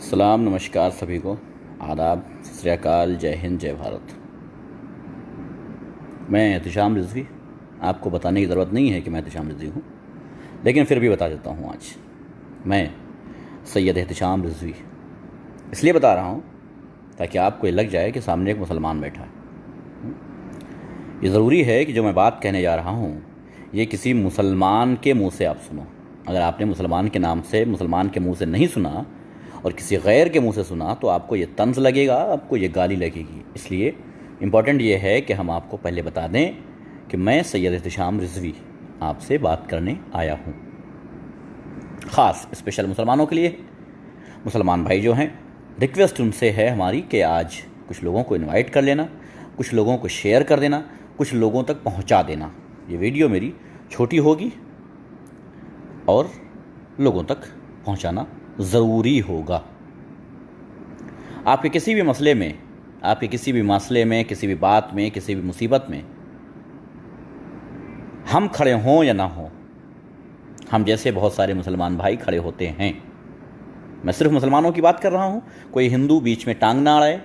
सलाम नमस्कार सभी को। आदाब, सत श्री अकाल, जय हिंद, जय भारत। मैं एहतिशाम रिजवी। आपको बताने की ज़रूरत नहीं है कि मैं एहतिशाम रिजवी हूँ, लेकिन फिर भी बता देता हूँ। आज मैं सैयद एहतिशाम रिजवी इसलिए बता रहा हूँ ताकि आपको ये लग जाए कि सामने एक मुसलमान बैठा है। ये ज़रूरी है कि जो मैं बात कहने जा रहा हूँ ये किसी मुसलमान के मुंह से आप सुनो। अगर आपने मुसलमान के नाम से, मुसलमान के मुंह से नहीं सुना और किसी गैर के मुंह से सुना तो आपको ये तंज़ लगेगा, आपको ये गाली लगेगी। इसलिए इम्पॉर्टेंट ये है कि हम आपको पहले बता दें कि मैं सैयद एहतिशाम रिजवी आपसे बात करने आया हूँ। ख़ास स्पेशल मुसलमानों के लिए। मुसलमान भाई जो हैं, रिक्वेस्ट उनसे है हमारी कि आज कुछ लोगों को इनवाइट कर लेना, कुछ लोगों को शेयर कर देना, कुछ लोगों तक पहुँचा देना। ये वीडियो मेरी छोटी होगी और लोगों तक पहुँचाना ज़रूरी होगा। आपके किसी भी मसले में, आपके किसी भी मसले में, किसी भी बात में, किसी भी मुसीबत में हम खड़े हों या ना हों, हम जैसे बहुत सारे मुसलमान भाई खड़े होते हैं। मैं सिर्फ मुसलमानों की बात कर रहा हूँ। कोई हिंदू बीच में टांग ना अड़ाए,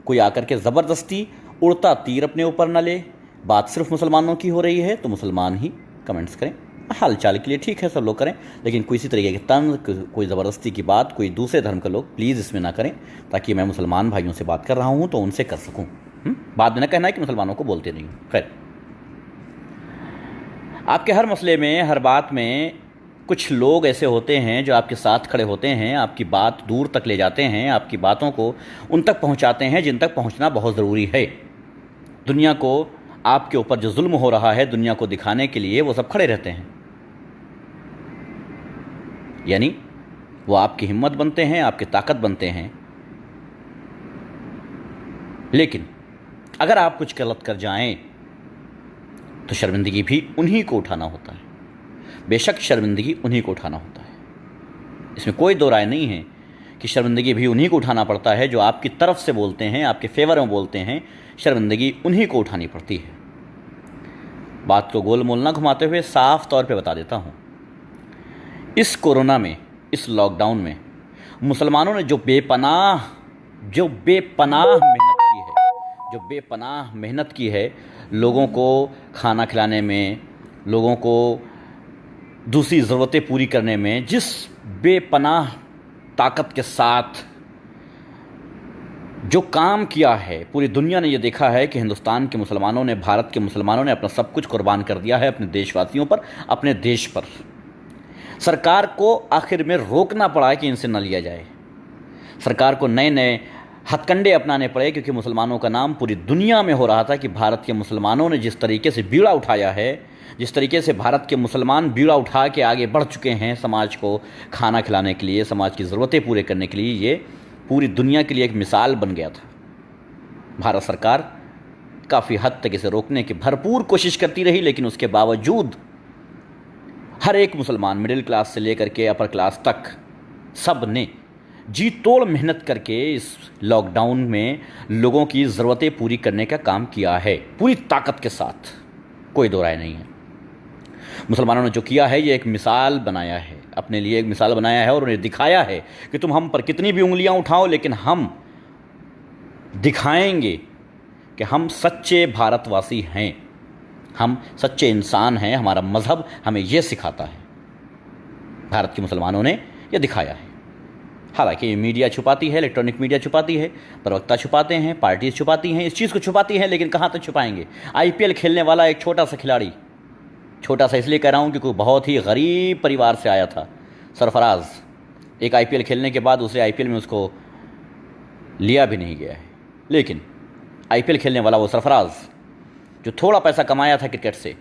कोई आकर के ज़बरदस्ती उड़ता तीर अपने ऊपर न ले। बात सिर्फ मुसलमानों की हो रही है तो मुसलमान ही कमेंट्स करें। हाल चाल के लिए ठीक है, सब लोग करें, लेकिन किसी तरीके की तंज, कोई ज़बरदस्ती की बात कोई दूसरे धर्म के लोग प्लीज़ इसमें ना करें, ताकि मैं मुसलमान भाइयों से बात कर रहा हूँ तो उनसे कर सकूँ। बाद में ना कहना है कि मुसलमानों को बोलते नहीं। खैर, आपके हर मसले में, हर बात में कुछ लोग ऐसे होते हैं जो आपके साथ खड़े होते हैं, आपकी बात दूर तक ले जाते हैं, आपकी बातों को उन तक पहुँचाते हैं जिन तक पहुँचना बहुत ज़रूरी है। दुनिया को आपके ऊपर जो जुल्म हो रहा है, दुनिया को दिखाने के लिए वो सब खड़े रहते हैं। यानी वो आपकी हिम्मत बनते हैं, आपकी ताकत बनते हैं। लेकिन अगर आप कुछ गलत कर जाएं तो शर्मिंदगी भी उन्हीं को उठाना होता है। बेशक शर्मिंदगी उन्हीं को उठाना होता है, इसमें कोई दो राय नहीं है कि शर्मिंदगी भी उन्हीं को उठाना पड़ता है जो आपकी तरफ से बोलते हैं, आपके फेवर में बोलते हैं। शर्मिंदगी उन्हीं को उठानी पड़ती है। बात को गोल मोल ना घुमाते हुए साफ तौर पे बता देता हूँ, इस कोरोना में, इस लॉकडाउन में मुसलमानों ने जो बेपनाह मेहनत की है, लोगों को खाना खिलाने में, लोगों को दूसरी ज़रूरतें पूरी करने में, जिस बेपनाह ताकत के साथ जो काम किया है, पूरी दुनिया ने ये देखा है कि हिंदुस्तान के मुसलमानों ने, भारत के मुसलमानों ने अपना सब कुछ कुर्बान कर दिया है अपने देशवासियों पर, अपने देश पर। सरकार को आखिर में रोकना पड़ा कि इनसे न लिया जाए। सरकार को नए नए हथकंडे अपनाने पड़े, क्योंकि मुसलमानों का नाम पूरी दुनिया में हो रहा था कि भारत के मुसलमानों ने जिस तरीके से बीड़ा उठाया है, जिस तरीके से भारत के मुसलमान बीड़ा उठा के आगे बढ़ चुके हैं समाज को खाना खिलाने के लिए, समाज की ज़रूरतें पूरे करने के लिए, ये पूरी दुनिया के लिए एक मिसाल बन गया था। भारत सरकार काफ़ी हद तक इसे रोकने की भरपूर कोशिश करती रही, लेकिन उसके बावजूद हर एक मुसलमान, मिडिल क्लास से लेकर के अपर क्लास तक, सब ने जी तोड़ मेहनत करके इस लॉकडाउन में लोगों की ज़रूरतें पूरी करने का काम किया है, पूरी ताकत के साथ। कोई दो राय नहीं है। मुसलमानों ने जो किया है ये एक मिसाल बनाया है, अपने लिए एक मिसाल बनाया है और उन्हें दिखाया है कि तुम हम पर कितनी भी उंगलियां उठाओ, लेकिन हम दिखाएंगे कि हम सच्चे भारतवासी हैं, हम सच्चे इंसान हैं। हमारा मज़हब हमें यह सिखाता है। भारत के मुसलमानों ने यह दिखाया है। हालांकि मीडिया छुपाती है, इलेक्ट्रॉनिक मीडिया छुपाती है, प्रवक्ता छुपाते हैं, पार्टीज छुपाती हैं, इस चीज़ को छुपाती हैं, लेकिन कहाँ तक छुपाएंगे। आईपीएल खेलने वाला एक छोटा सा खिलाड़ी, छोटा सा इसलिए कह रहा हूँ क्योंकि बहुत ही गरीब परिवार से आया था, सरफराज, एक आईपीएल खेलने के बाद दूसरे आईपीएल में उसको लिया भी नहीं गया है। लेकिन आईपीएल खेलने वाला वो सरफराज जो थोड़ा पैसा कमाया था क्रिकेट से,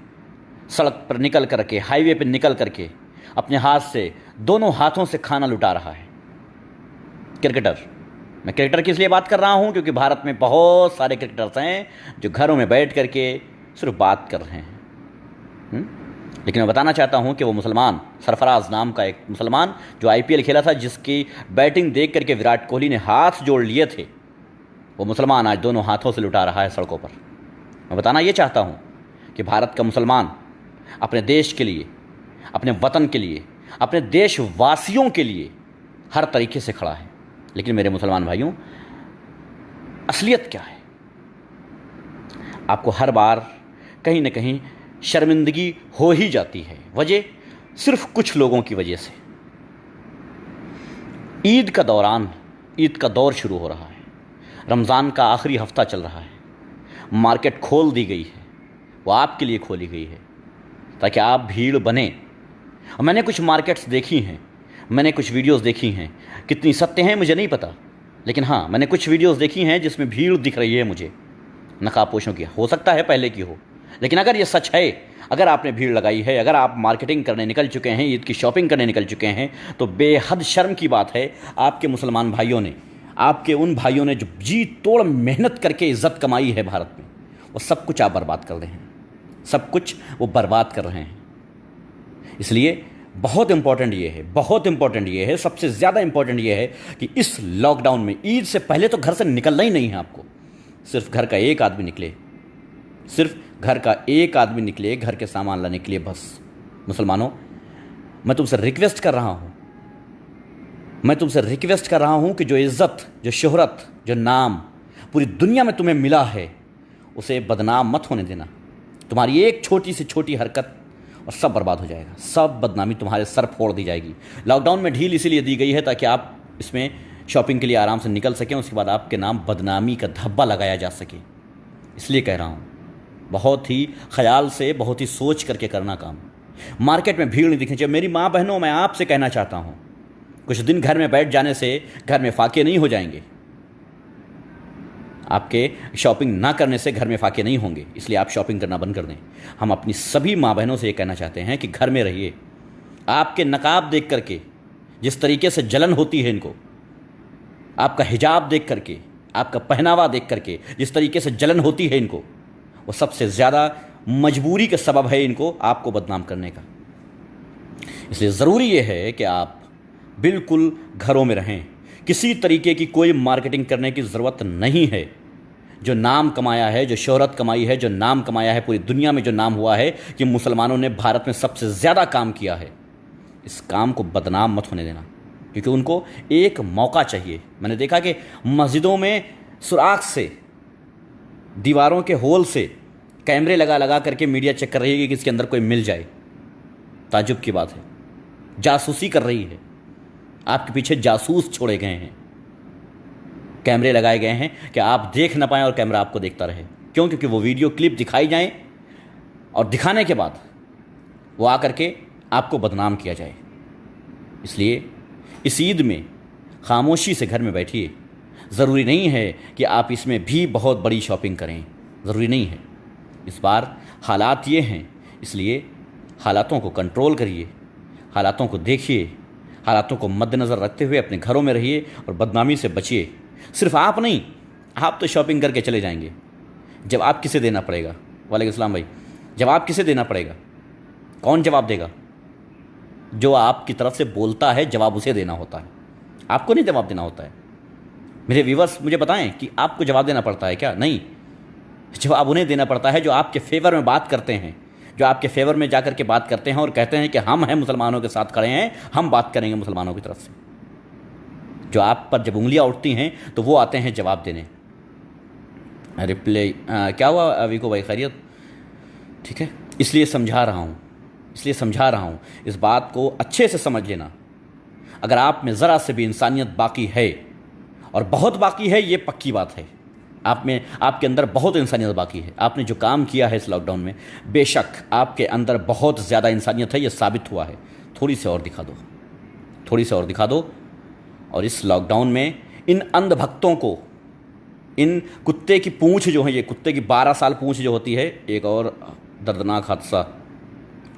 सड़क पर निकल करके, हाईवे पर निकल करके अपने हाथ से, दोनों हाथों से खाना लुटा रहा है। क्रिकेटर, मैं क्रिकेटर की इसलिए बात कर रहा हूँ क्योंकि भारत में बहुत सारे क्रिकेटर्स हैं जो घरों में बैठ करके सिर्फ बात कर रहे हैं। लेकिन मैं बताना चाहता हूँ कि वो मुसलमान, सरफराज नाम का एक मुसलमान जो आईपीएल खेला था, जिसकी बैटिंग देख करके विराट कोहली ने हाथ जोड़ लिए थे, वो मुसलमान आज दोनों हाथों से लुटा रहा है सड़कों पर। मैं बताना ये चाहता हूँ कि भारत का मुसलमान अपने देश के लिए, अपने वतन के लिए, अपने देशवासियों के लिए हर तरीके से खड़ा है, लेकिन मेरे मुसलमान भाइयों, असलियत क्या है? आपको हर बार कहीं ना कहीं शर्मिंदगी हो ही जाती है। वजह सिर्फ कुछ लोगों की वजह से। ईद का दौर शुरू हो रहा है, रमज़ान का आखिरी हफ्ता चल रहा है, मार्केट खोल दी गई है, वो आपके लिए खोली गई है ताकि आप भीड़ बने। और मैंने कुछ मार्केट्स देखी हैं, मैंने कुछ वीडियोस देखी हैं, कितनी सत्य हैं मुझे नहीं पता, लेकिन हाँ, मैंने कुछ वीडियोस देखी हैं जिसमें भीड़ दिख रही है मुझे नकाबपोशों की। हो सकता है पहले की हो, लेकिन अगर ये सच है, अगर आपने भीड़ लगाई है, अगर आप मार्केटिंग करने निकल चुके हैं, ईद की शॉपिंग करने निकल चुके हैं, तो बेहद शर्म की बात है आपके मुसलमान भाइयों ने, आपके उन भाइयों ने जो जी तोड़ मेहनत करके इज्जत कमाई है भारत में, वो सब कुछ आप बर्बाद कर रहे हैं। सब कुछ वो बर्बाद कर रहे हैं। इसलिए बहुत इंपॉर्टेंट ये है, सबसे ज़्यादा इंपॉर्टेंट ये है कि इस लॉकडाउन में ईद से पहले तो घर से निकलना ही नहीं है आपको। सिर्फ घर का एक आदमी निकले, घर के सामान लाने के लिए बस। मुसलमानों, मैं तुमसे रिक्वेस्ट कर रहा हूं कि जो इज्जत, जो शोहरत, जो नाम पूरी दुनिया में तुम्हें मिला है, उसे बदनाम मत होने देना। तुम्हारी एक छोटी से छोटी हरकत और सब बर्बाद हो जाएगा, सब बदनामी तुम्हारे सर फोड़ दी जाएगी। लॉकडाउन में ढील इसीलिए दी गई है ताकि आप इसमें शॉपिंग के लिए आराम से निकल सकें, उसके बाद आपके नाम बदनामी का धब्बा लगाया जा सके। इसलिए कह रहा हूँ, बहुत ही ख्याल से, बहुत ही सोच करके करना काम। मार्केट में भीड़ नहीं दिखनी चाहिए। मेरी माँ बहनों, मैं आपसे कहना चाहता हूँ, कुछ दिन घर में बैठ जाने से घर में फाके नहीं हो जाएंगे। आपके शॉपिंग ना करने से घर में फाके नहीं होंगे, इसलिए आप शॉपिंग करना बंद कर दें। हम अपनी सभी माँ बहनों से ये कहना चाहते हैं कि घर में रहिए। आपके नकाब देख करके जिस तरीके से जलन होती है इनको, आपका हिजाब देख करके, आपका पहनावा देख करके जिस तरीके से जलन होती है इनको, वो सबसे ज़्यादा मजबूरी का सबब है इनको आपको बदनाम करने का। इसलिए ज़रूरी ये है कि आप बिल्कुल घरों में रहें। किसी तरीके की कोई मार्केटिंग करने की ज़रूरत नहीं है। जो नाम कमाया है, जो शोहरत कमाई है, जो नाम कमाया है, पूरी दुनिया में जो नाम हुआ है कि मुसलमानों ने भारत में सबसे ज़्यादा काम किया है, इस काम को बदनाम मत होने देना, क्योंकि उनको एक मौका चाहिए। मैंने देखा कि मस्जिदों में सुराख से, दीवारों के होल से कैमरे लगा लगा करके मीडिया चेक कर रही है कि इसके अंदर कोई मिल जाए। ताज्जुब की बात है, जासूसी कर रही है। आपके पीछे जासूस छोड़े गए हैं, कैमरे लगाए गए हैं कि आप देख ना पाएं और कैमरा आपको देखता रहे। क्यों? क्योंकि वो वीडियो क्लिप दिखाई जाएं और दिखाने के बाद वो आकर के आपको बदनाम किया जाए। इसलिए इस ईद में खामोशी से घर में बैठिए। ज़रूरी नहीं है कि आप इसमें भी बहुत बड़ी शॉपिंग करें, ज़रूरी नहीं है। इस बार हालात ये हैं, इसलिए हालातों को कंट्रोल करिए, हालातों को देखिए, हालातों को मद्देनज़र रखते हुए अपने घरों में रहिए और बदनामी से बचिए। सिर्फ आप नहीं, आप तो शॉपिंग करके चले जाएंगे। जब आप किसे देना पड़ेगा, वालेकुम सलाम भाई, जब आप किसे देना पड़ेगा, कौन जवाब देगा? जो आपकी तरफ से बोलता है जवाब उसे देना होता है, आपको नहीं जवाब देना होता है। मेरे व्यूवर्स मुझे बताएं कि आपको जवाब देना पड़ता है क्या? नहीं, जवाब उन्हें देना पड़ता है जो आपके फेवर में बात करते हैं, जो आपके फेवर में जाकर के बात करते हैं और कहते हैं कि हम हैं मुसलमानों के साथ खड़े हैं, हम बात करेंगे मुसलमानों की तरफ से। जो आप पर जब उंगलियां उठती हैं तो वो आते हैं जवाब देने। रिप्लाई क्या हुआ अवीको भाई, खैरियत? ठीक है, इसलिए समझा रहा हूँ, इस बात को अच्छे से समझ लेना। अगर आप में ज़रा से भी इंसानियत बाकी है, और बहुत बाकी है, ये पक्की बात है, आप में, आपके अंदर बहुत इंसानियत बाकी है। आपने जो काम किया है इस लॉकडाउन में, बेशक आपके अंदर बहुत ज़्यादा इंसानियत है, ये साबित हुआ है। थोड़ी सी और दिखा दो, और इस लॉकडाउन में इन अंधभक्तों को, इन कुत्ते की पूंछ जो है, ये कुत्ते की 12 साल पूंछ जो होती है। एक और दर्दनाक हादसा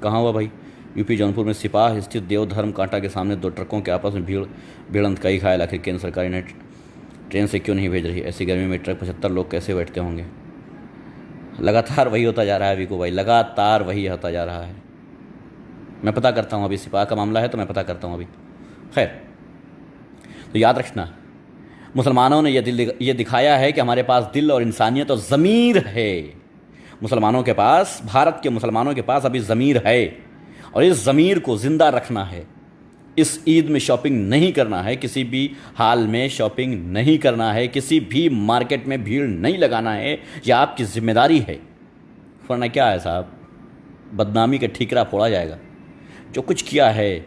कहाँ हुआ भाई? यूपी जौनपुर में सिपाह स्थित देवधर्म कांटा के सामने 2 ट्रकों के आपस में भिड़ंत, कई घायल। आखिर केंद्र सरकार ने ट्रेन से क्यों नहीं भेज रही? ऐसी गर्मी में ट्रक 75 लोग कैसे बैठते होंगे? लगातार वही होता जा रहा है विको भाई, लगातार वही होता जा रहा है। मैं पता करता हूँ, अभी सिपाह का मामला है तो मैं पता करता हूँ अभी। खैर, तो याद रखना, मुसलमानों ने ये दिखाया है कि हमारे पास दिल और इंसानियत और ज़मीर है। मुसलमानों के पास, भारत के मुसलमानों के पास अभी ज़मीर है, और इस ज़मीर को ज़िंदा रखना है, इस ईद में शॉपिंग नहीं करना है, किसी भी हाल में शॉपिंग नहीं करना है, किसी भी मार्केट में भीड़ नहीं लगाना है, यह आपकी जिम्मेदारी है। वरना क्या है साहब, बदनामी का ठीकरा फोड़ा जाएगा। जो कुछ किया है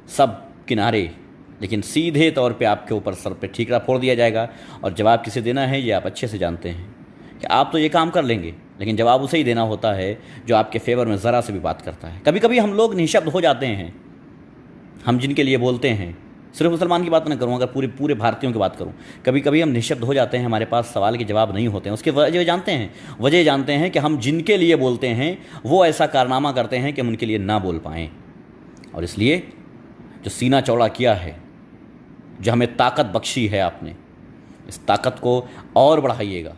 सब किनारे, लेकिन सीधे तौर पे आपके ऊपर सर पे ठीकरा फोड़ दिया जाएगा। और जवाब किसे देना है ये आप अच्छे से जानते हैं कि आप तो ये काम कर लेंगे, लेकिन जवाब उसे ही देना होता है जो आपके फेवर में ज़रा से भी बात करता है। कभी कभी हम लोग निःशब्द हो जाते हैं, हम जिनके लिए बोलते हैं, सिर्फ मुसलमान की बात ना करूँ, अगर पूरे पूरे भारतीयों की बात करूँ, कभी कभी हम निःशब्द हो जाते हैं, हमारे पास सवाल के जवाब नहीं होते हैं। उसके वजह जानते हैं, वजह जानते हैं कि हम जिनके लिए बोलते हैं वो ऐसा कारनामा करते हैं कि हम उनके लिए ना बोल पाएँ। और इसलिए जो सीना चौड़ा किया है, जो हमें ताकत बख्शी है आपने, इस ताकत को और बढ़ाइएगा।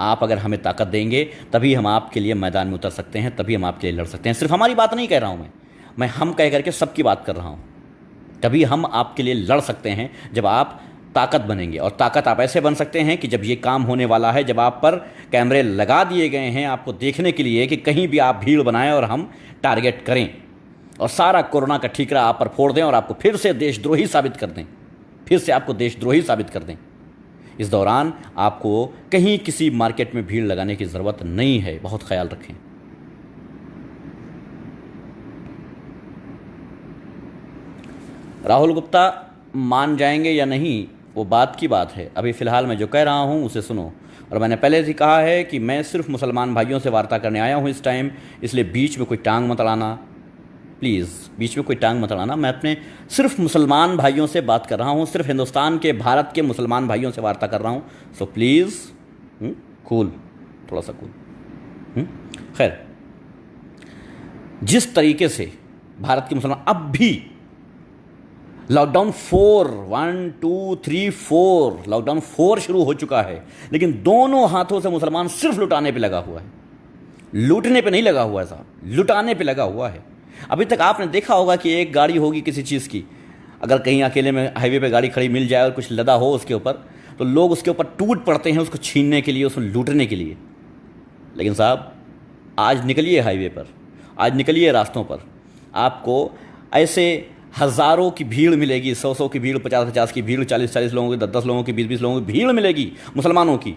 आप अगर हमें ताकत देंगे तभी हम आपके लिए मैदान में उतर सकते हैं, तभी हम आपके लिए लड़ सकते हैं। सिर्फ हमारी बात नहीं कह रहा हूँ मैं हम कह करके सबकी बात कर रहा हूँ। तभी हम आपके लिए लड़ सकते हैं जब आप ताकत बनेंगे। और ताकत आप ऐसे बन सकते हैं कि जब ये काम होने वाला है, जब आप पर कैमरे लगा दिए गए हैं आपको देखने के लिए कि कहीं भी आप भीड़ बनाएं और हम टारगेट करें और सारा कोरोना का ठीकरा आप पर फोड़ दें और आपको फिर से देशद्रोही साबित कर दें, फिर से आपको देशद्रोही साबित कर दें। इस दौरान आपको कहीं किसी मार्केट में भीड़ लगाने की ज़रूरत नहीं है, बहुत ख्याल रखें। राहुल गुप्ता मान जाएंगे या नहीं वो बात की बात है। अभी फ़िलहाल मैं जो कह रहा हूँ उसे सुनो। और मैंने पहले से कहा है कि मैं सिर्फ मुसलमान भाइयों से वार्ता करने आया हूँ इस टाइम, इसलिए बीच में कोई टांग मत अड़ाना, प्लीज़ बीच में कोई टांग मत अड़ाना। मैं अपने सिर्फ मुसलमान भाइयों से बात कर रहा हूँ, सिर्फ हिंदुस्तान के, भारत के मुसलमान भाइयों से वार्ता कर रहा हूँ। सो प्लीज़ कूल, थोड़ा सा कूल। खैर, जिस तरीके से भारत के मुसलमान अब भी लॉकडाउन 4 1 2 3 4 लॉकडाउन 4 शुरू हो चुका है, लेकिन दोनों हाथों से मुसलमान सिर्फ लुटाने पे लगा हुआ है, लूटने पे नहीं लगा हुआ है साहब, लुटाने पे लगा हुआ है। अभी तक आपने देखा होगा कि एक गाड़ी होगी किसी चीज़ की, अगर कहीं अकेले में हाईवे पे गाड़ी खड़ी मिल जाए और कुछ लदा हो उसके ऊपर, तो लोग उसके ऊपर टूट पड़ते हैं उसको छीनने के लिए, उसको लूटने के लिए। लेकिन साहब आज निकलिए हाईवे पर, आज निकलिए रास्तों पर, आपको ऐसे हज़ारों की भीड़ मिलेगी, 100 की भीड़, 50 की भीड़, 40 लोगों की, 10 लोगों की, 20 लोगों की भीड़ मिलेगी मुसलमानों की,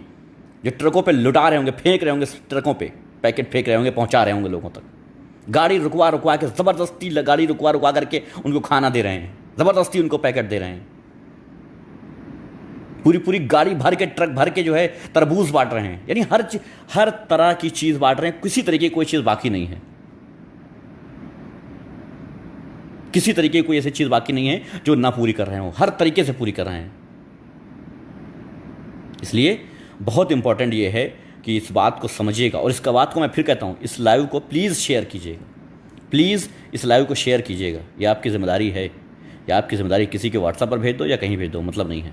जो ट्रकों पे लुटा रहे होंगे, फेंक रहे होंगे, ट्रकों पे पैकेट फेंक रहे होंगे, पहुंचा रहे होंगे लोगों तक। गाड़ी रुकवा रुकवा के, ज़बरदस्ती गाड़ी रुकवा रुकवा करके उनको खाना दे रहे हैं, ज़बरदस्ती उनको पैकेट दे रहे हैं, पूरी पूरी गाड़ी भर के, ट्रक भर के जो है तरबूज बांट रहे हैं। यानी हर तरह की चीज़ बांट रहे हैं, किसी तरीके की कोई चीज़ बाकी नहीं है, किसी तरीके की कोई ऐसी चीज़ बाकी नहीं है जो ना पूरी कर रहे हो, हर तरीके से पूरी कर रहे हैं। इसलिए बहुत इंपॉर्टेंट ये है कि इस बात को समझिएगा। और इसका बात को मैं फिर कहता हूँ, इस लाइव को प्लीज़ शेयर कीजिएगा, प्लीज़ इस लाइव को शेयर कीजिएगा। यह आपकी ज़िम्मेदारी है, या आपकी ज़िम्मेदारी किसी के व्हाट्सएप पर भेज दो या कहीं भेज दो, मतलब नहीं है।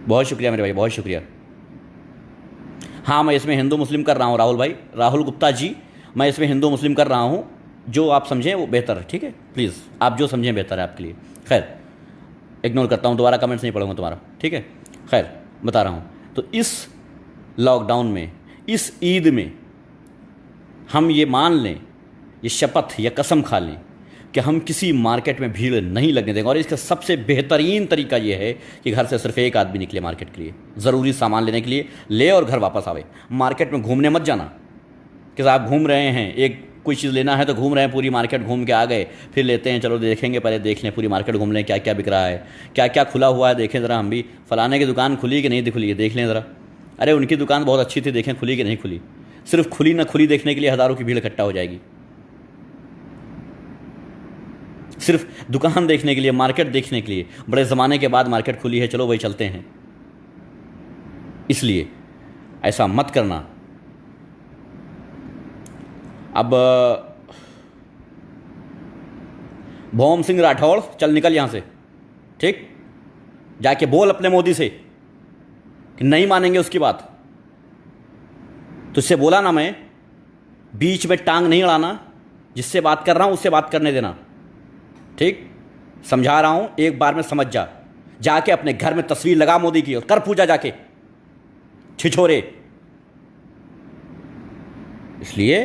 बहुत शुक्रिया मेरे भाई, बहुत शुक्रिया। हाँ, मैं इसमें हिंदू मुस्लिम कर रहा हूँ राहुल भाई, राहुल गुप्ता जी, मैं इसमें हिंदू मुस्लिम कर रहा हूँ, जो आप समझें वो बेहतर है, ठीक है? प्लीज़ आप जो समझें बेहतर है आपके लिए। खैर, इग्नोर करता हूँ, दोबारा कमेंट्स नहीं पढ़ूंगा तुम्हारा, ठीक है? खैर, बता रहा हूँ, तो इस लॉकडाउन में, इस ईद में हम ये मान लें, ये शपथ या कसम खा लें कि हम किसी मार्केट में भीड़ नहीं लगने देंगे। और इसका सबसे बेहतरीन तरीका ये है कि घर से सिर्फ एक आदमी निकले मार्केट के लिए, ज़रूरी सामान लेने के लिए, ले और घर वापस आवे। मार्केट में घूमने मत जाना कि आप घूम रहे हैं, एक कोई चीज़ लेना है तो घूम रहे हैं, पूरी मार्केट घूम के आ गए, फिर लेते हैं, चलो देखेंगे, पहले देख लें, पूरी मार्केट घूम लें, क्या क्या बिक रहा है, क्या क्या खुला हुआ है, देखें ज़रा हम भी, फलाने की दुकान खुली कि नहीं खुली है, देख लें ज़रा, अरे उनकी दुकान बहुत अच्छी थी, देखें खुली कि नहीं खुली। सिर्फ खुली ना खुली देखने के लिए हज़ारों की भीड़ इकट्ठा हो जाएगी, सिर्फ दुकान देखने के लिए, मार्केट देखने के लिए, बड़े ज़माने के बाद मार्केट खुली है, चलो वही चलते हैं। इसलिए ऐसा मत करना। अब भोम सिंह राठौड़, चल निकल यहाँ से, ठीक? जाके बोल अपने मोदी से कि नहीं मानेंगे उसकी बात। तुझसे बोला ना मैं, बीच में टांग नहीं अड़ाना, जिससे बात कर रहा हूँ उससे बात करने देना, ठीक? समझा रहा हूँ, एक बार में समझ जा। जाके अपने घर में तस्वीर लगा मोदी की और कर पूजा जाके, छिछोरे। इसलिए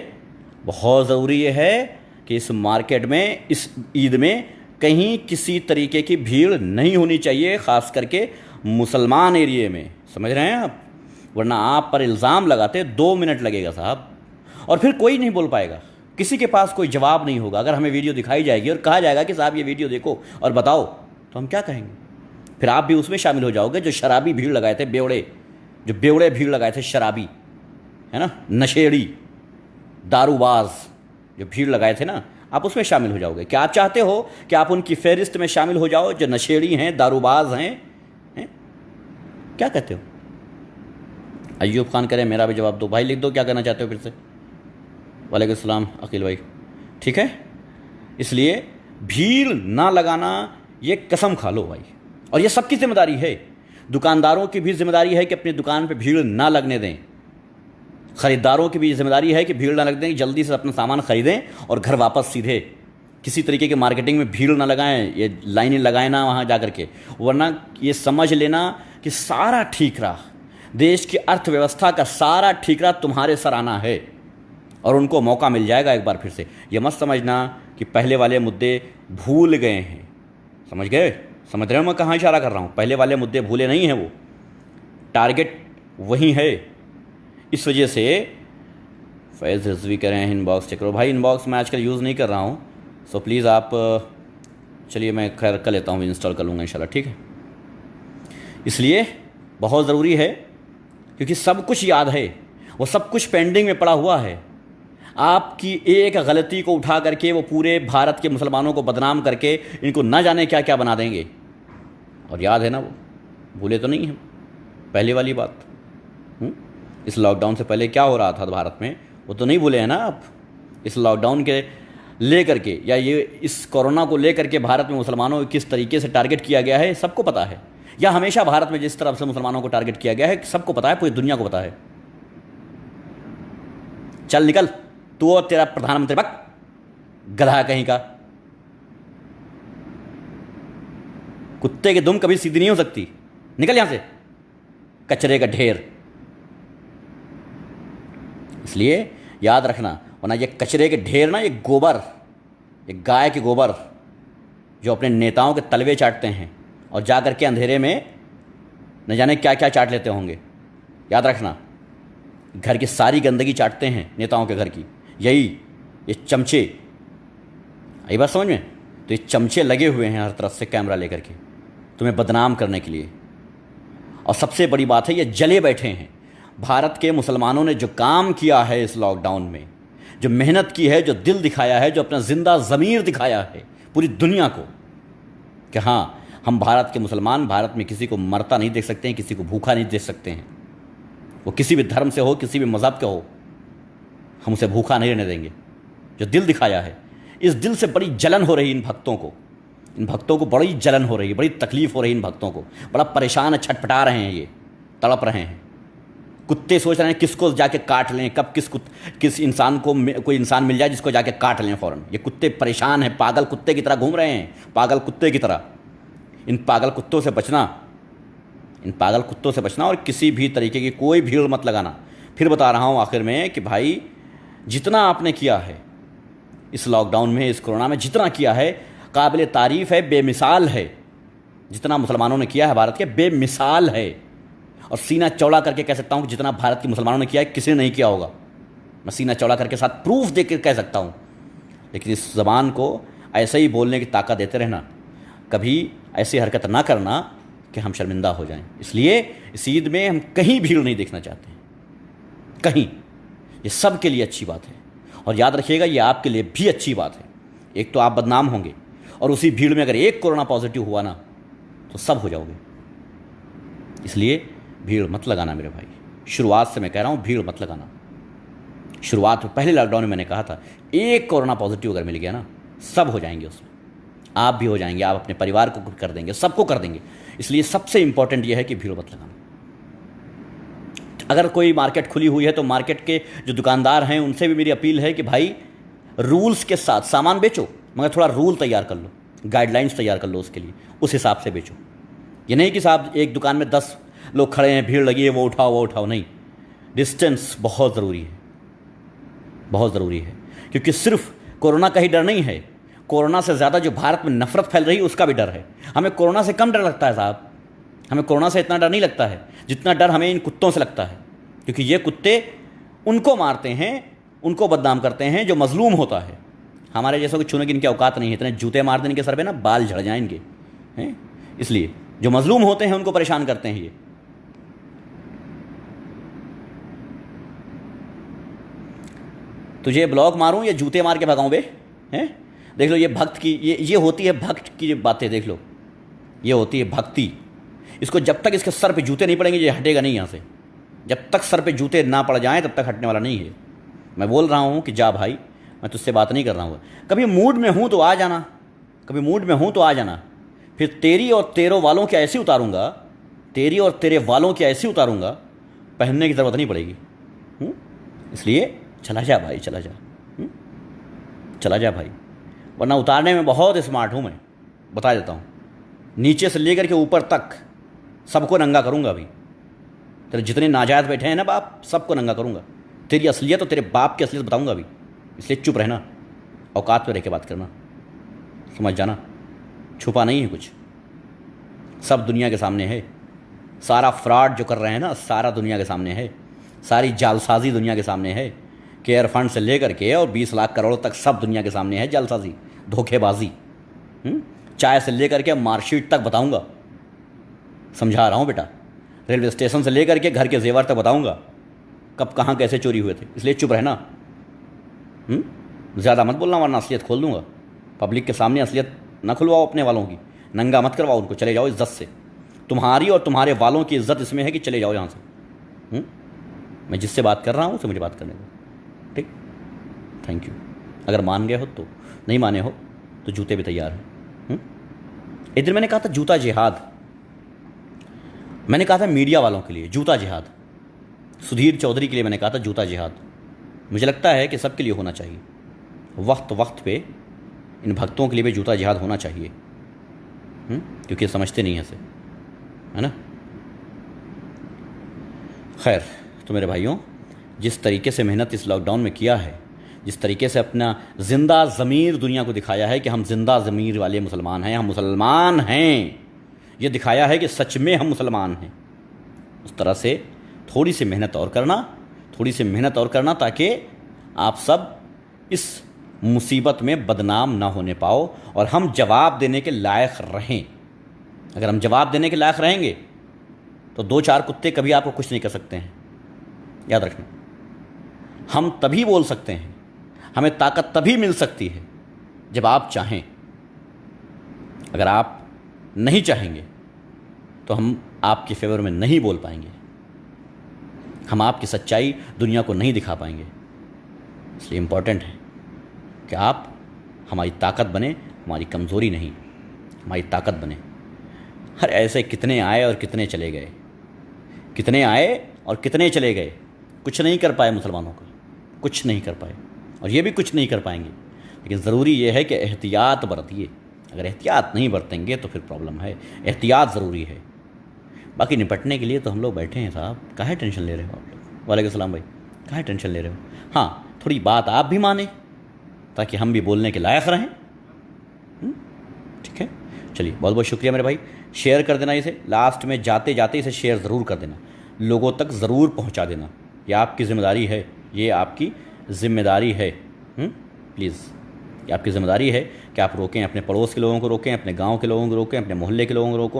बहुत ज़रूरी ये है कि इस मार्केट में, इस ईद में कहीं किसी तरीके की भीड़ नहीं होनी चाहिए, ख़ास करके मुसलमान एरिए में। समझ रहे हैं आप? वरना आप पर इल्ज़ाम लगाते 2 मिनट लगेगा साहब, और फिर कोई नहीं बोल पाएगा, किसी के पास कोई जवाब नहीं होगा। अगर हमें वीडियो दिखाई जाएगी और कहा जाएगा कि साहब ये वीडियो देखो और बताओ, तो हम क्या कहेंगे? फिर आप भी उसमें शामिल हो जाओगे जो शराबी भीड़ लगाए थे, जो बेवड़े भीड़ लगाए थे, शराबी, है ना, नशेड़ी, दारूबाज जो भीड़ लगाए थे ना, आप उसमें शामिल हो जाओगे। क्या आप चाहते हो कि आप उनकी फहरिस्त में शामिल हो जाओ जो नशेड़ी हैं, दारूबाज हैं? क्या कहते हो? अय्यूब खान करें, मेरा भी जवाब दो भाई, लिख दो क्या कहना चाहते हो फिर से। वालेकुम सलाम अकील भाई, ठीक है। इसलिए भीड़ ना लगाना, ये कसम खा लो भाई, और ये सबकी जिम्मेदारी है। दुकानदारों की भी जिम्मेदारी है कि अपनी दुकान पे भीड़ ना लगने दें, ख़रीदारों की भी जिम्मेदारी है कि भीड़ ना लगने दें, जल्दी से अपना सामान ख़रीदें और घर वापस सीधे। किसी तरीके की मार्केटिंग में भीड़ ना लगाएं, ये लाइनें लगाएं ना वहाँ जा कर के, वरना ये समझ लेना कि सारा ठीकरा, देश की अर्थव्यवस्था का सारा ठीकरा तुम्हारे सर आना है, और उनको मौका मिल जाएगा एक बार फिर से। ये मत समझना कि पहले वाले मुद्दे भूल गए हैं। समझ गए? समझ रहे हो मैं कहाँ इशारा कर रहा हूँ? पहले वाले मुद्दे भूले नहीं हैं, वो टारगेट वही है। इस वजह से फैज़ रिजवी कह रहे हैं इनबॉक्स चेक करो। भाई इनबॉक्स मैं आजकल यूज़ नहीं कर रहा हूँ, सो प्लीज़ आप, चलिए मैं खैर कर लेता हूँ, इंस्टॉल कर लूँगा इंशाल्लाह, ठीक है। इसलिए बहुत ज़रूरी है, क्योंकि सब कुछ याद है, वो सब कुछ पेंडिंग में पड़ा हुआ है। आपकी एक गलती को उठा करके वो पूरे भारत के मुसलमानों को बदनाम करके इनको ना जाने क्या क्या बना देंगे। और याद है ना, वो भूले तो नहीं हैं पहले वाली बात। इस लॉकडाउन से पहले क्या हो रहा था भारत में, वो तो नहीं भूले हैं ना आप। इस लॉकडाउन के ले करके, या ये इस कोरोना को ले करके भारत में मुसलमानों को किस तरीके से टारगेट किया गया है, सबको पता है। या हमेशा भारत में जिस तरफ से मुसलमानों को टारगेट किया गया है, सबको पता है, पूरी दुनिया को पता है। चल निकल तू और तेरा प्रधानमंत्री, बक गधा कहीं का। कुत्ते की दुम कभी सीधी नहीं हो सकती, निकल यहां से, कचरे का ढेर। इसलिए याद रखना, वरना ये कचरे के ढेर ना, ये गोबर, ये गाय के गोबर जो अपने नेताओं के तलवे चाटते हैं और जा करके अंधेरे में न जाने क्या क्या चाट लेते होंगे। याद रखना, घर की सारी गंदगी चाटते हैं नेताओं के घर की, यही ये चमचे। आई बात समझ में? तो ये चमचे लगे हुए हैं हर तरफ से कैमरा लेकर के तुम्हें बदनाम करने के लिए। और सबसे बड़ी बात है, ये जले बैठे हैं। भारत के मुसलमानों ने जो काम किया है इस लॉकडाउन में, जो मेहनत की है, जो दिल दिखाया है, जो अपना जिंदा ज़मीर दिखाया है पूरी दुनिया को कि हाँ, हम भारत के मुसलमान भारत में किसी को मरता नहीं देख सकते हैं, किसी को भूखा नहीं देख सकते हैं। वो किसी भी धर्म से हो, किसी भी मज़हब का हो, हम उसे भूखा नहीं रहने देंगे। जो दिल दिखाया है, इस दिल से बड़ी जलन हो रही इन भक्तों को बड़ी जलन हो रही है, बड़ी तकलीफ़ हो रही है इन भक्तों को, बड़ा परेशान है, छटपटा रहे हैं, ये तड़प रहे हैं। कुत्ते सोच रहे हैं किसको जाके काट लें, कब किस इंसान को कोई इंसान मिल जाए जिसको जाके काट लें फ़ौरन। ये कुत्ते परेशान हैं, पागल कुत्ते की तरह घूम रहे हैं, पागल कुत्ते की तरह। इन पागल कुत्तों से बचना, और किसी भी तरीके की कोई भीड़ मत लगाना। फिर बता रहा हूँ आखिर में कि भाई, जितना आपने किया है इस लॉकडाउन में, इस कोरोना में जितना किया है, काबिल तारीफ़ है, बेमिसाल है। जितना मुसलमानों ने किया है भारत के, बेमिसाल है। और सीना चौड़ा करके कह सकता हूँ कि जितना भारत के मुसलमानों ने किया है, किसी ने नहीं किया होगा। मैं सीना चौड़ा करके साथ प्रूफ दे के कह सकता हूँ। लेकिन इस ज़बान को ऐसे ही बोलने की ताकत देते रहना, कभी ऐसी हरकत ना करना कि हम शर्मिंदा हो जाएं। इसलिए इस ईद में हम कहीं भीड़ नहीं देखना चाहते हैं, कहीं। ये सब के लिए अच्छी बात है, और याद रखिएगा, ये आपके लिए भी अच्छी बात है। एक तो आप बदनाम होंगे, और उसी भीड़ में अगर एक कोरोना पॉजिटिव हुआ ना, तो सब हो जाओगे। इसलिए भीड़ मत लगाना मेरे भाई। शुरुआत से मैं कह रहा हूँ, भीड़ मत लगाना। शुरुआत में, पहले लॉकडाउन में मैंने कहा था, एक कोरोना पॉजिटिव अगर मिल गया ना, सब हो जाएंगे उसमें। आप भी हो जाएंगे, आप अपने परिवार को कर देंगे, सबको कर देंगे। इसलिए सबसे इंपॉर्टेंट यह है कि भीड़ मत लगाना। अगर कोई मार्केट खुली हुई है तो मार्केट के जो दुकानदार हैं उनसे भी मेरी अपील है कि भाई, रूल्स के साथ सामान बेचो, मगर थोड़ा रूल तैयार कर लो, गाइडलाइंस तैयार कर लो उसके लिए, उस हिसाब से बेचो। ये नहीं कि साहब एक दुकान में 10 लोग खड़े हैं, भीड़ लगी है, वो उठाओ। नहीं, डिस्टेंस बहुत ज़रूरी है, बहुत ज़रूरी है। क्योंकि सिर्फ कोरोना का ही डर नहीं है, कोरोना से ज़्यादा जो भारत में नफरत फैल रही है उसका भी डर है। हमें कोरोना से कम डर लगता है साहब, हमें कोरोना से इतना डर नहीं लगता है जितना डर हमें इन कुत्तों से लगता है, क्योंकि ये कुत्ते उनको मारते हैं, उनको बदनाम करते हैं जो मजलूम होता है। हमारे जैसों को छूने की इनकी औकात नहीं है, इतने जूते मार दें इनके सर पे ना बाल झड़ जाएं इनके, हैं। इसलिए जो मजलूम होते हैं उनको परेशान करते हैं ये। तुझे ब्लॉक मारूं या जूते मार के भगाऊं बे, हैं? देख लो ये भक्त की ये होती है भक्त की बातें, देख लो ये होती है भक्ति। इसको जब तक इसके सर पे जूते नहीं पड़ेंगे ये हटेगा नहीं यहाँ से। जब तक सर पे जूते ना पड़ जाएं तब तक हटने वाला नहीं है। मैं बोल रहा हूँ कि जा भाई, मैं तुझसे बात नहीं कर रहा हूँ। कभी मूड में हूँ तो आ जाना, कभी मूड में हूँ तो आ जाना, फिर तेरी और तेरे वालों की ऐसी उतारूँगा, तेरी और तेरे वालों की ऐसी उतारूँगा, पहनने की ज़रूरत नहीं पड़ेगी। इसलिए चला जा भाई, चला जा, चला जा भाई, वरना उतारने में बहुत स्मार्ट हूँ मैं, बता देता हूँ। नीचे से लेकर के ऊपर तक सबको नंगा करूँगा अभी। तेरे जितने नाजायज बैठे हैं ना बाप, सबको नंगा करूँगा। तेरी असलियत और तेरे बाप की असलियत बताऊँगा अभी। इसलिए चुप रहना, औकात पे रह के बात करना, समझ जाना। छुपा नहीं है कुछ, सब दुनिया के सामने है। सारा फ्रॉड जो कर रहे हैं ना, सारा दुनिया के सामने है। सारी जालसाजी दुनिया के सामने है। केयर फंड से लेकर के और 20 लाख करोड़ तक सब दुनिया के सामने है जालसाजी, धोखेबाजी। चाय से लेकर के मार्कशीट तक बताऊंगा, समझा रहा हूँ बेटा। रेलवे स्टेशन से लेकर के घर के जेवर तक बताऊंगा कब कहाँ कैसे चोरी हुए थे। इसलिए चुप रहना, ज़्यादा मत बोलना वरना असलियत खोल दूंगा। पब्लिक के सामने असलियत ना खुलवाओ अपने वालों की, नंगा मत करवाओ उनको। चले जाओ इज्जत से। तुम्हारी और तुम्हारे वालों की इज्जत इसमें है कि चले जाओ यहाँ से। मैं जिससे बात कर रहा हूँ उसे मुझे बात करने दो, ठीक? Thank you. अगर मान गए हो तो, नहीं माने हो तो जूते भी तैयार हैं। एक दिन मैंने कहा था जूता जिहाद, मैंने कहा था मीडिया वालों के लिए जूता जिहाद, सुधीर चौधरी के लिए मैंने कहा था जूता जिहाद। मुझे लगता है कि सबके लिए होना चाहिए। वक्त वक्त पे इन भक्तों के लिए भी जूता जिहाद होना चाहिए, क्योंकि ये समझते नहीं हैं इसे, है ना। खैर, तो मेरे भाइयों, जिस तरीके से मेहनत इस लॉकडाउन में किया है, जिस तरीके से अपना जिंदा ज़मीर दुनिया को दिखाया है कि हम जिंदा ज़मीर वाले मुसलमान हैं, हम मुसलमान हैं, ये दिखाया है कि सच में हम मुसलमान हैं, उस तरह से थोड़ी सी मेहनत और करना, थोड़ी सी मेहनत और करना, ताकि आप सब इस मुसीबत में बदनाम ना होने पाओ और हम जवाब देने के लायक रहें। अगर हम जवाब देने के लायक रहेंगे तो 2-4 कुत्ते कभी आपको कुछ नहीं कर सकते हैं, याद रखना। हम तभी बोल सकते हैं, हमें ताकत तभी मिल सकती है जब आप चाहें। अगर आप नहीं चाहेंगे तो हम आपके फेवर में नहीं बोल पाएंगे, हम आपकी सच्चाई दुनिया को नहीं दिखा पाएंगे। इसलिए इम्पॉर्टेंट है कि आप हमारी ताकत बने, हमारी कमज़ोरी नहीं, हमारी ताकत बने। हर ऐसे कितने आए और कितने चले गए, कितने आए और कितने चले गए, कुछ नहीं कर पाए मुसलमानों का, कुछ नहीं कर पाए, और ये भी कुछ नहीं कर पाएंगे। लेकिन ज़रूरी ये है कि एहतियात बरतिए। अगर एहतियात नहीं बरतेंगे तो फिर प्रॉब्लम है। एहतियात ज़रूरी है। बाकी निपटने के लिए तो हम लोग बैठे हैं साहब, काहे टेंशन ले रहे हो आप लोग? वालेकुम सलाम भाई, काहे टेंशन ले रहे हो? हाँ, थोड़ी बात आप भी माने ताकि हम भी बोलने के लायक रहें। ठीक है, चलिए, बहुत बहुत शुक्रिया मेरे भाई। शेयर कर देना इसे, लास्ट में जाते जाते इसे शेयर ज़रूर कर देना, लोगों तक ज़रूर पहुंचा देना। ये आपकी ज़िम्मेदारी है, ये आपकी ज़िम्मेदारी है। प्लीज़, ये आपकी ज़िम्मेदारी है कि आप रोकें, अपने पड़ोस के लोगों को रोकें, अपने गांव के लोगों को रोकें, अपने मोहल्ले के लोगों को रोकें,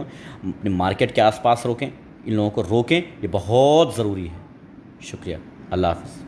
अपने मार्केट के आसपास रोकें, इन लोगों को रोकें। ये बहुत ज़रूरी है। शुक्रिया, अल्लाह हाफ़िज़।